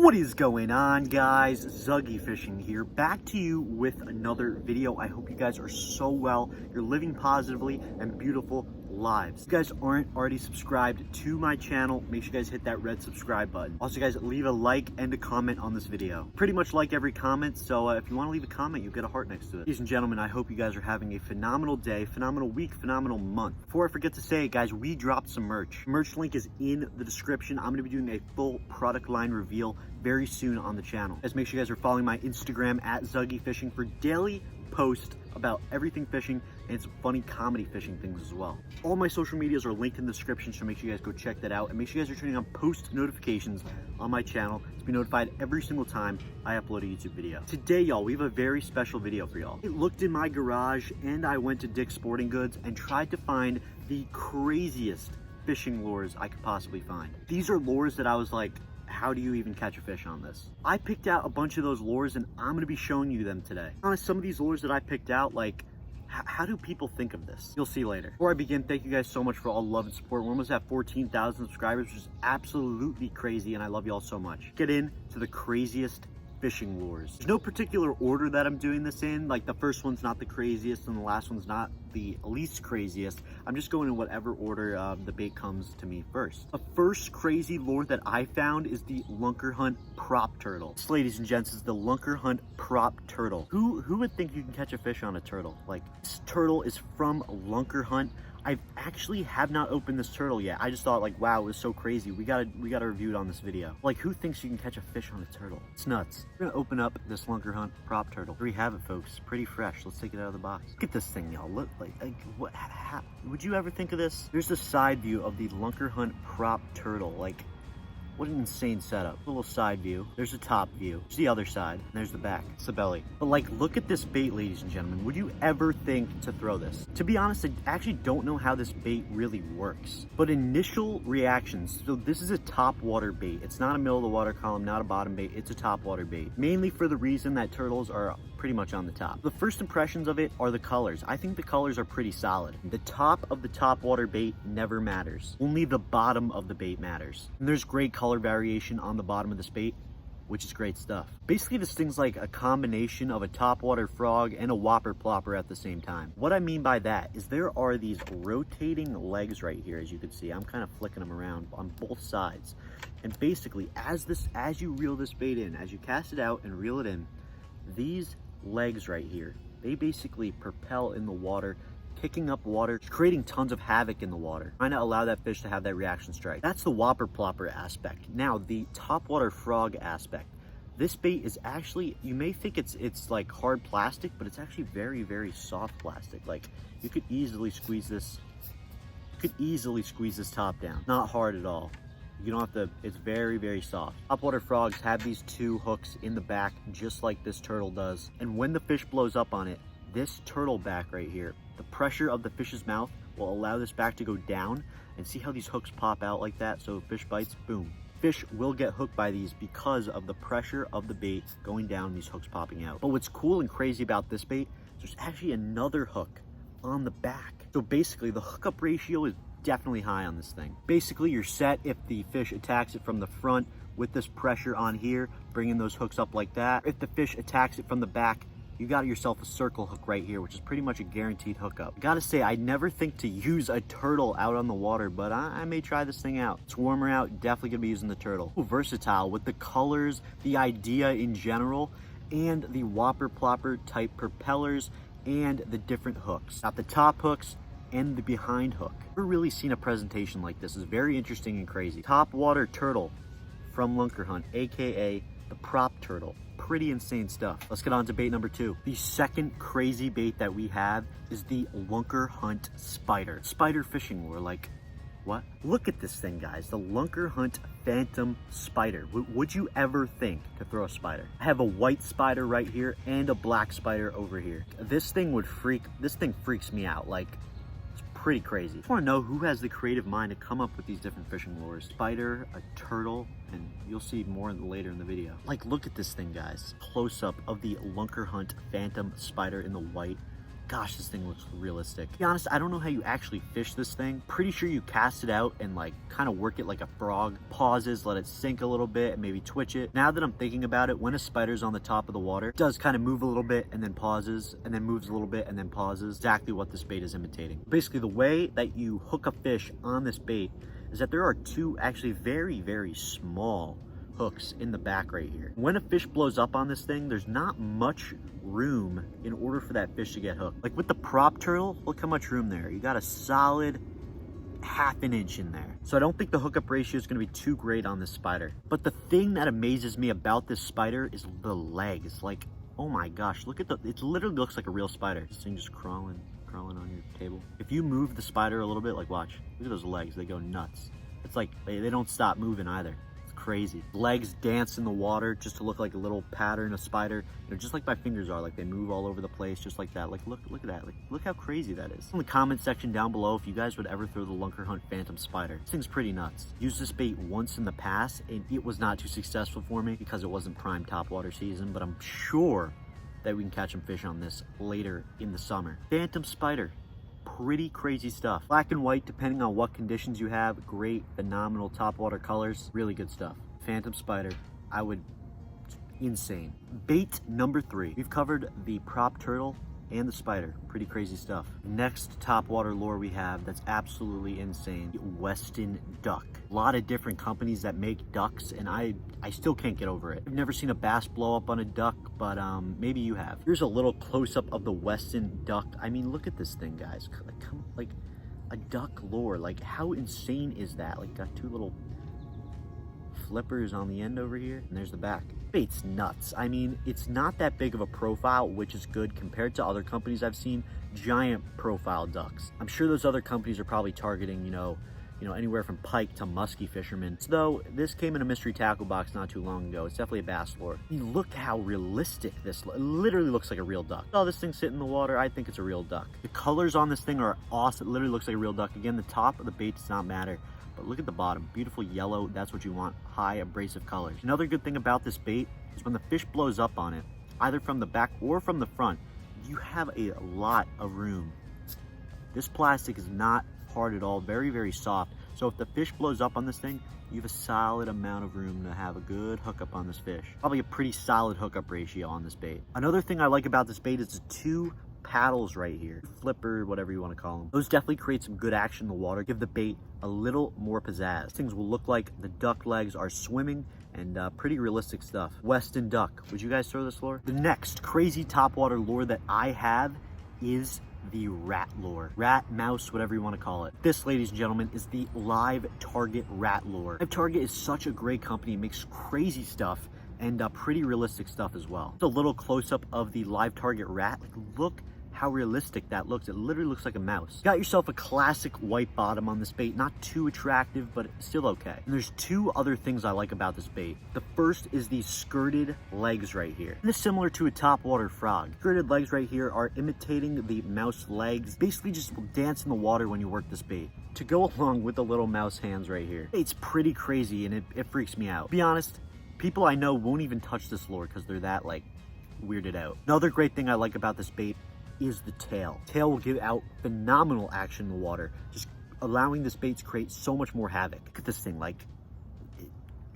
What is going on, guys? Zuggy Fishing here, back to you with another video. I hope you guys are so well. You're living positively and beautiful lives. If you guys aren't already subscribed to my channel, make sure you guys hit that red subscribe button. Also, guys, leave a like and a comment on this video. Pretty much like every comment, so if you want to leave a comment, you'll get a heart next to it. Ladies and gentlemen, I hope you guys are having a phenomenal day, phenomenal week, phenomenal month. Before I forget to say, guys, we dropped some merch. Merch link is in the description. I'm going to be doing a full product line reveal very soon on the channel. Guys, make sure you guys are following my Instagram at Zuggy Fishing for daily posts about everything fishing and some funny comedy fishing things as well. All my social medias are linked in the description, so make sure you guys go check that out, and make sure you guys are turning on post notifications on my channel to be notified every single time I upload a YouTube video. Today, y'all, we have a very special video for y'all. I looked in my garage and I went to Dick's Sporting Goods and tried to find the craziest fishing lures I could possibly find. These are lures that I was like, how do you even catch a fish on this? I picked out a bunch of those lures and I'm gonna be showing you them today. Honestly, some of these lures that I picked out, like, how do people think of this? You'll see later. Before I begin, thank you guys so much for all the love and support. We're almost at 14,000 subscribers, which is absolutely crazy, and I love you all so much. Get into the craziest fishing lures. There's no particular order that I'm doing this in. Like, the first one's not the craziest and the last one's not the least craziest. I'm just going in whatever order the bait comes to me first. The first crazy lure that I found is the Lunker Hunt Prop Turtle. This, ladies and gents, is the Lunker Hunt Prop Turtle. Who would think you can catch a fish on a turtle? Like, this turtle is from Lunker Hunt. I actually have not opened this turtle yet. I just thought, like, wow, it was so crazy. We gotta review it on this video. Like, who thinks you can catch a fish on a turtle? It's nuts. We're gonna open up this Lunker Hunt Prop Turtle. Here we have it, folks. Pretty fresh. Let's take it out of the box. Look at this thing, y'all. Look, like what? How, would you ever think of this? There's the side view of the Lunker Hunt Prop Turtle. Like, what an insane setup. A little side view. There's the top view. There's the other side. And there's the back. It's the belly. But, like, look at this bait, ladies and gentlemen. Would you ever think to throw this? To be honest, I actually don't know how this bait really works. But initial reactions, so this is a top water bait. It's not a middle of the water column, not a bottom bait. It's a top water bait. Mainly for the reason that turtles are pretty much on the top. The first impressions of it are the colors. I think the colors are pretty solid. The top of the top water bait never matters. Only the bottom of the bait matters. And there's great color variation on the bottom of this bait, which is great stuff. Basically, this thing's like a combination of a topwater frog and a whopper plopper at the same time. What I mean by that is there are these rotating legs right here, as you can see. I'm kind of flicking them around on both sides. And basically, as you reel this bait in, as you cast it out and reel it in, these legs right here, they basically propel in the water, kicking up water, creating tons of havoc in the water, trying to allow that fish to have that reaction strike. That's the whopper plopper aspect. Now, the topwater frog aspect. This bait is actually, you may think it's like hard plastic, but it's actually very, very soft plastic. Like, you could easily squeeze this top down. Not hard at all. You don't have to, it's very, very soft. Topwater frogs have these two hooks in the back, just like this turtle does. And when the fish blows up on it, this turtle back right here, the pressure of the fish's mouth will allow this back to go down, and see how these hooks pop out like that? So if fish bites, boom. Fish will get hooked by these because of the pressure of the bait going down, these hooks popping out. But what's cool and crazy about this bait, there's actually another hook on the back. So basically the hookup ratio is definitely high on this thing. Basically, you're set if the fish attacks it from the front with this pressure on here, bringing those hooks up like that. If the fish attacks it from the back, you got yourself a circle hook right here, which is pretty much a guaranteed hookup. I gotta say, I never think to use a turtle out on the water, but I may try this thing out. It's warmer out, definitely gonna be using the turtle. Versatile with the colors, the idea in general, and the whopper plopper type propellers and the different hooks. Got the top hooks and the behind hook. Never really seen a presentation like this. It's very interesting and crazy. Top water turtle from Lunker Hunt, aka the Prop Turtle. Pretty insane stuff. Let's get on to bait number 2. The second crazy bait that we have is the Lunker Hunt Spider. Spider fishing lure, like, what? Look at this thing, guys. The Lunker Hunt Phantom Spider. Would you ever think to throw a spider? I have a white spider right here and a black spider over here. This thing freaks me out. Like, pretty crazy. I just want to know who has the creative mind to come up with these different fishing lures. Spider, a turtle, and you'll see more later in the video. Like, look at this thing, guys. Close up of the Lunker Hunt Phantom Spider in the white. gosh, this thing looks realistic. To be honest, I don't know how you actually fish this thing. Pretty sure you cast it out and like kind of work it like a frog. Pauses, let it sink a little bit and maybe twitch it. Now that I'm thinking about it, when a spider's on the top of the water, it does kind of move a little bit and then pauses, and then moves a little bit and then pauses. Exactly what this bait is imitating. Basically, the way that you hook a fish on this bait is that there are two actually very, very small hooks in the back right here. When a fish blows up on this thing, there's not much room in order for that fish to get hooked. Like with the prop turtle, look how much room there. You got a solid half an inch in there. So I don't think the hookup ratio is going to be too great on this spider. But the thing that amazes me about this spider is the legs. Like, oh my gosh, look at it literally looks like a real spider. This thing just crawling on your table. If you move the spider a little bit, like watch, look at those legs, they go nuts. It's like they don't stop moving either. Crazy. Legs dance in the water just to look like a little pattern of spider, you know, just like my fingers are, like they move all over the place just like that. Like look at that, like look how crazy that is. In the comment section down below if you guys would ever throw the Lunker Hunt Phantom Spider. This thing's pretty nuts. Used this bait once in the past and it was not too successful for me because it wasn't prime topwater season, but I'm sure that we can catch some fish on this later in the summer. Phantom Spider, pretty crazy stuff. Black and white, depending on what conditions you have. Great, phenomenal topwater colors. Really good stuff. Phantom Spider, insane. Bait number 3. We've covered the prop turtle and the spider. Pretty crazy stuff. Next topwater lure we have that's absolutely insane. Westin duck. A lot of different companies that make ducks and I still can't get over it. I've never seen a bass blow up on a duck, but maybe you have. Here's a little close-up of the Westin duck. I mean, look at this thing, guys. Like a duck lure. Like how insane is that? Like got two little flippers on the end over here and there's the back. Bait's nuts. I mean, it's not that big of a profile, which is good compared to other companies I've seen. Giant profile ducks. I'm sure those other companies are probably targeting, you know, anywhere from pike to musky fishermen. Though this came in a mystery tackle box not too long ago. It's definitely a bass lure. I mean, look how realistic this literally looks like a real duck. Oh, this thing sit in the water. I think it's a real duck. The colors on this thing are awesome. It literally looks like a real duck. Again, the top of the bait does not matter. But look at the bottom, beautiful yellow, that's what you want, high abrasive colors. Another good thing about this bait is when the fish blows up on it, either from the back or from the front, you have a lot of room. This plastic is not hard at all, very, very soft. So if the fish blows up on this thing, you have a solid amount of room to have a good hookup on this fish. Probably a pretty solid hookup ratio on this bait. Another thing I like about this bait is the two paddles right here, flipper, whatever you want to call them. Those definitely create some good action in the water, give the bait a little more pizzazz. Things will look like the duck legs are swimming and pretty realistic stuff. Westin duck, would you guys throw this lure? The next crazy topwater lure that I have is the rat lure. Rat, mouse, whatever you want to call it. This, ladies and gentlemen, is the Live Target rat lure. Live Target is such a great company. It makes crazy stuff and pretty realistic stuff as well. Just a little close-up of the Live Target rat. Like, look how realistic that looks. It literally looks like a mouse. Got yourself a classic white bottom on this bait. Not too attractive, but still okay. And there's two other things I like about this bait. The first is these skirted legs right here. And it's similar to a topwater frog. Skirted legs right here are imitating the mouse legs. Basically just dance in the water when you work this bait. To go along with the little mouse hands right here. It's pretty crazy and it freaks me out. To be honest, people I know won't even touch this lure because they're that like weirded out. Another great thing I like about this bait is the tail. Tail will give out phenomenal action in the water, just allowing this bait to create so much more havoc. Look at this thing, like,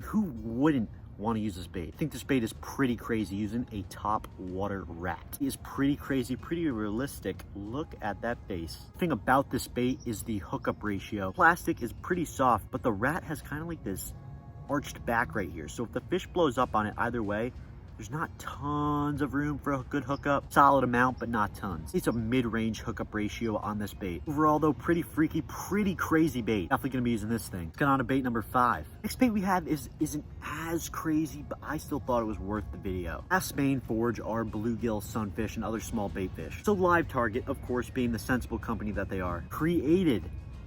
who wouldn't want to use this bait? I think this bait is pretty crazy using a top water rat. It is pretty crazy, pretty realistic. Look at that face. The thing about this bait is the hookup ratio. Plastic is pretty soft, but the rat has kind of like this arched back right here. So if the fish blows up on it either way, there's not tons of room for a good hookup. Solid amount, but not tons. It's a mid-range hookup ratio on this bait. Overall, though, pretty freaky, pretty crazy bait. Definitely gonna be using this thing. Let's get on to bait number 5. Next bait we have isn't as crazy, but I still thought it was worth the video. Bass main forage are bluegill, sunfish, and other small bait fish. So Live Target, of course, being the sensible company that they are, created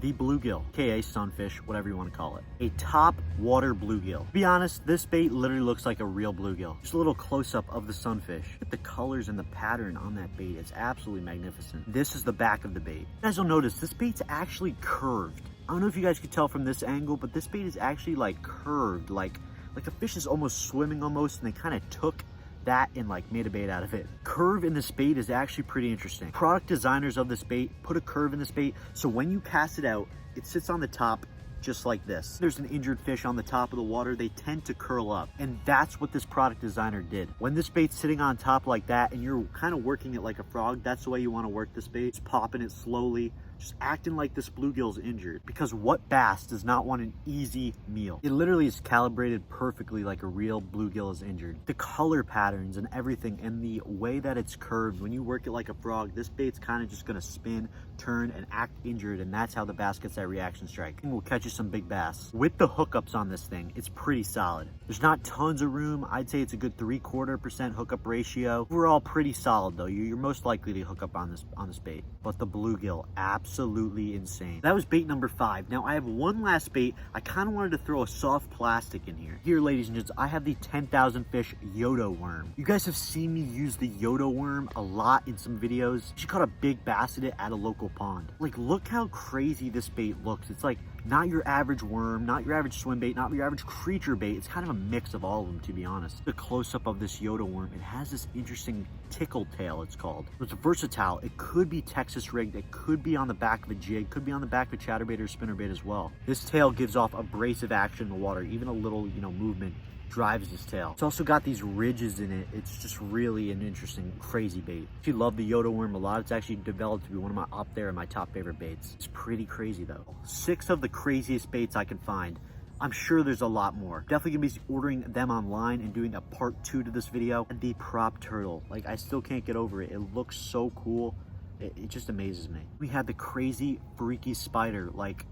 the bluegill, aka sunfish, whatever you want to call it. A top water bluegill. To be honest, this bait literally looks like a real bluegill. Just a little close-up of the sunfish. Look at the colors and the pattern on that bait. It's absolutely magnificent. This is the back of the bait. You guys will notice this bait's actually curved. I don't know if you guys could tell from this angle, but this bait is actually like curved, like a fish is almost swimming almost, and they kind of took that and like made a bait out of it. Curve in this bait is actually pretty interesting. Product designers of this bait put a curve in this bait, so when you cast it out, it sits on the top just like this. There's an injured fish on the top of the water, they tend to curl up, and that's what this product designer did. When this bait's sitting on top like that and you're kind of working it like a frog, that's the way you want to work this bait. Just popping it slowly, just acting like this bluegill's injured, because what bass does not want an easy meal? It literally is calibrated perfectly like a real bluegill is injured. The color patterns and everything and the way that it's curved, when you work it like a frog, this bait's kind of just gonna spin, turn, and act injured, and that's how the bass gets that reaction strike. And we'll catch you some big bass. With the hookups on this thing, it's pretty solid. There's not tons of room. I'd say it's a good 3/4% hookup ratio. We're all pretty solid though. You're most likely to hook up on this bait. But the bluegill, absolutely insane. That was bait number 5. Now I have one last bait. I kind of wanted to throw a soft plastic in here. Here, ladies and gents, I have the 10,000 fish yoda worm. You guys have seen me use the yoda worm a lot in some videos. She caught a big bass in it at a local pond. Like, look how crazy this bait looks. It's like not your average worm, not your average swim bait, not your average creature bait. It's kind of a mix of all of them, to be honest. The close-up of this yoda worm, it has this interesting tickle tail, it's called. It's versatile. It could be Texas rigged, it could be on the back of a jig, could be on the back of a chatterbait or spinnerbait as well. This tail gives off abrasive action in the water. Even a little, movement drives this tail. It's also got these ridges in it. It's just really an interesting, crazy bait. I actually love the yoda worm a lot. It's actually developed to be one of my top favorite baits. It's pretty crazy though. 6 of the craziest baits I can find. I'm sure there's a lot more. Definitely gonna be ordering them online and doing a part 2 to this video. And the prop turtle, like, I still can't get over it. It looks so cool. It just amazes me. We had the crazy, freaky spider, like,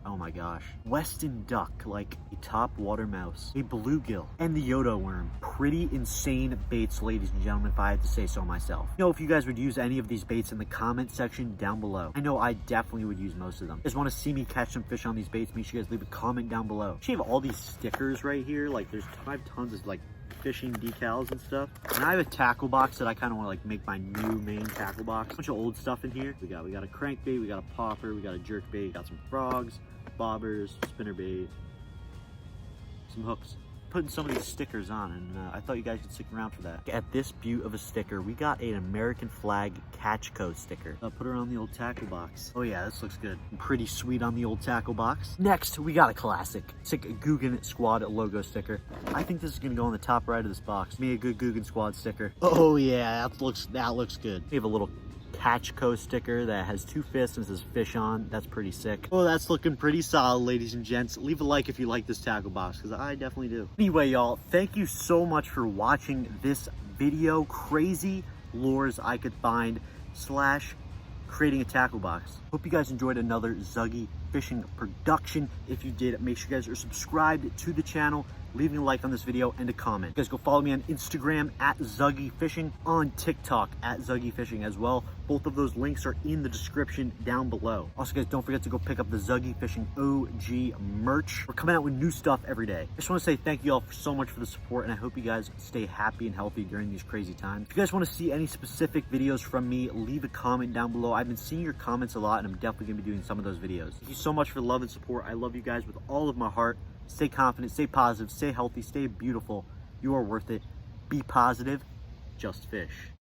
oh my gosh. Westin duck, like a top water mouse, a bluegill, and the yoda worm. Pretty insane baits, ladies and gentlemen, if I had to say so myself. If you guys would use any of these baits in the comment section down below. I know I definitely would use most of them. If you guys want to see me catch some fish on these baits, make sure you guys leave a comment down below. Actually, I have all these stickers right here. Like, I have tons of like fishing decals and stuff. And I have a tackle box that I kind of want to like make my new main tackle box. A bunch of old stuff in here. We got a crankbait, we got a popper, we got a jerkbait, we got some frogs, bobbers, spinnerbait, some hooks. Putting some of these stickers on, and I thought you guys could stick around for that. At this beaut of a sticker, we got an American flag Catchco sticker. I'll put her on the old tackle box. Oh yeah, this looks good. Pretty sweet on the old tackle box. Next, we got a classic. Sick Guggen Squad logo sticker. I think this is gonna go on the top right of this box. Me a good Guggen Squad sticker. Oh yeah, that looks good. We have a little Catchco sticker that has 2 fists and says fish on. That's pretty sick. Oh, that's looking pretty solid, ladies and gents. Leave a like if you like this tackle box, because I definitely do. Anyway, y'all, thank you so much for watching this video. Crazy lures I could find / creating a tackle box. Hope you guys enjoyed another Zuggy Fishing production. If you did, make sure you guys are subscribed to the channel, leaving a like on this video, and a comment. You guys go follow me on Instagram at Zuggy Fishing, on TikTok at Zuggy Fishing as well. Both of those links are in the description down below. Also, guys, don't forget to go pick up the Zuggy Fishing OG merch. We're coming out with new stuff every day. I just want to say thank you all so much for the support, and I hope you guys stay happy and healthy during these crazy times. If you guys want to see any specific videos from me, leave a comment down below. I've been seeing your comments a lot, and I'm definitely going to be doing some of those videos. Thank you so much for the love and support. I love you guys with all of my heart. Stay confident, stay positive, stay healthy, stay beautiful. You are worth it. Be positive. Just fish.